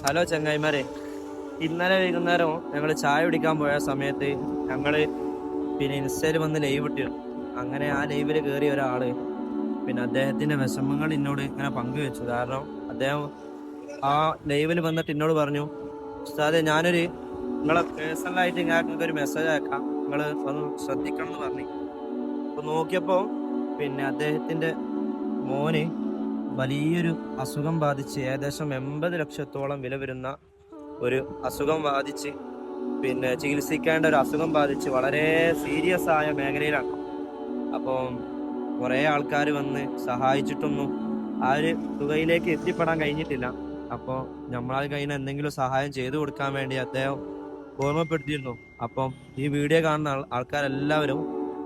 Hello ചങ്ങായിമാരെ, ഇന്നലെ വൈകുന്നേരം ഞങ്ങൾ ചായ കുടിക്കാൻ പോയ സമയത്ത് ഞങ്ങള് ഇൻസ്റ്റയിൽ വന്ന് ലൈവ് ഇട്ടിരുന്നു. അങ്ങനെ ആ ലൈവില് കയറിയ ഒരാള് അദ്ദേഹത്തിന്റെ വിഷമങ്ങൾ എന്നോട് ഇങ്ങനെ പങ്കുവെച്ചു. കാരണം അദ്ദേഹം ആ ലൈവിൽ വന്നിട്ട് എന്നോട് പറഞ്ഞു, ഉസ്താദെ നിങ്ങളെ പേഴ്സണലായിട്ട് ഞങ്ങൾക്ക് ഒരു മെസ്സേജ് അയക്കാം, നിങ്ങൾ ഒന്ന് ശ്രദ്ധിക്കണം എന്ന് പറഞ്ഞു. അപ്പൊ നോക്കിയപ്പോ അദ്ദേഹത്തിന്റെ മോന് വലിയൊരു അസുഖം ബാധിച്ച് ഏകദേശം 80 ലക്ഷത്തോളം വില വരുന്ന ഒരു അസുഖം ബാധിച്ച് ചികിത്സിക്കേണ്ട ഒരു അസുഖം ബാധിച്ച് വളരെ സീരിയസ് ആയ മേഖലയിലാണ്. അപ്പം കുറെ ആൾക്കാർ വന്ന് സഹായിച്ചിട്ടൊന്നും ആ ഒരു തുകയിലേക്ക് എത്തിപ്പെടാൻ കഴിഞ്ഞിട്ടില്ല. അപ്പോൾ നമ്മളാൽ കഴിയുന്ന എന്തെങ്കിലും സഹായം ചെയ്തു കൊടുക്കാൻ വേണ്ടി അദ്ദേഹം ഓർമ്മപ്പെടുത്തിയിരുന്നു. അപ്പം ഈ വീഡിയോ കാണുന്ന ആൾക്കാരെല്ലാവരും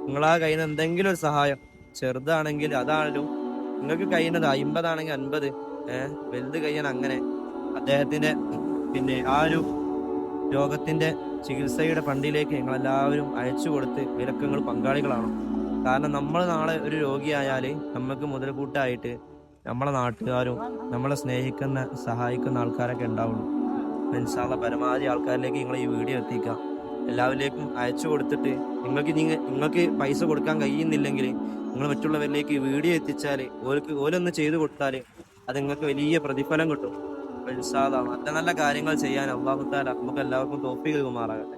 നിങ്ങളാ കഴിയുന്ന എന്തെങ്കിലും ഒരു സഹായം, ചെറുതാണെങ്കിൽ അതാണെങ്കിലും, നിങ്ങൾക്ക് കഴിയുന്നത് 50 ആണെങ്കിൽ 50, വലുത് കഴിയാൻ അങ്ങനെ അദ്ദേഹത്തിന്റെ ആ ഒരു രോഗത്തിന്റെ ചികിത്സയുടെ ഫണ്ടിലേക്ക് ഞങ്ങളെല്ലാവരും അയച്ചു കൊടുത്ത് വിലക്കങ്ങൾ പങ്കാളികളാണ്. കാരണം നമ്മൾ നാളെ ഒരു രോഗിയായാൽ നമുക്ക് മുതൽക്കൂട്ടായിട്ട് നമ്മളെ നാട്ടുകാരും നമ്മളെ സ്നേഹിക്കുന്ന സഹായിക്കുന്ന ആൾക്കാരൊക്കെ ഉണ്ടാവുള്ളൂ. ഇൻഷാ അല്ലാഹ് പരമാവധി ആൾക്കാരിലേക്ക് നിങ്ങൾ ഈ വീഡിയോ എത്തിക്കുക. എല്ലാവരിലേക്കും അയച്ചു കൊടുത്തിട്ട് നിങ്ങൾക്ക് പൈസ കൊടുക്കാൻ കഴിയുന്നില്ലെങ്കിൽ നിങ്ങൾ മറ്റുള്ളവരിലേക്ക് ഈ വീഡിയോ എത്തിച്ചാൽ ഓലൊന്ന് ചെയ്തു കൊടുത്താൽ അത് നിങ്ങൾക്ക് വലിയ പ്രതിഫലം കിട്ടും. ഇൻഷാ അല്ലാഹ് നല്ല നല്ല കാര്യങ്ങൾ ചെയ്യാൻ അല്ലാഹു തആല നമുക്ക് എല്ലാവർക്കും തൗഫീഖ് നൽകുമാറാകട്ടെ.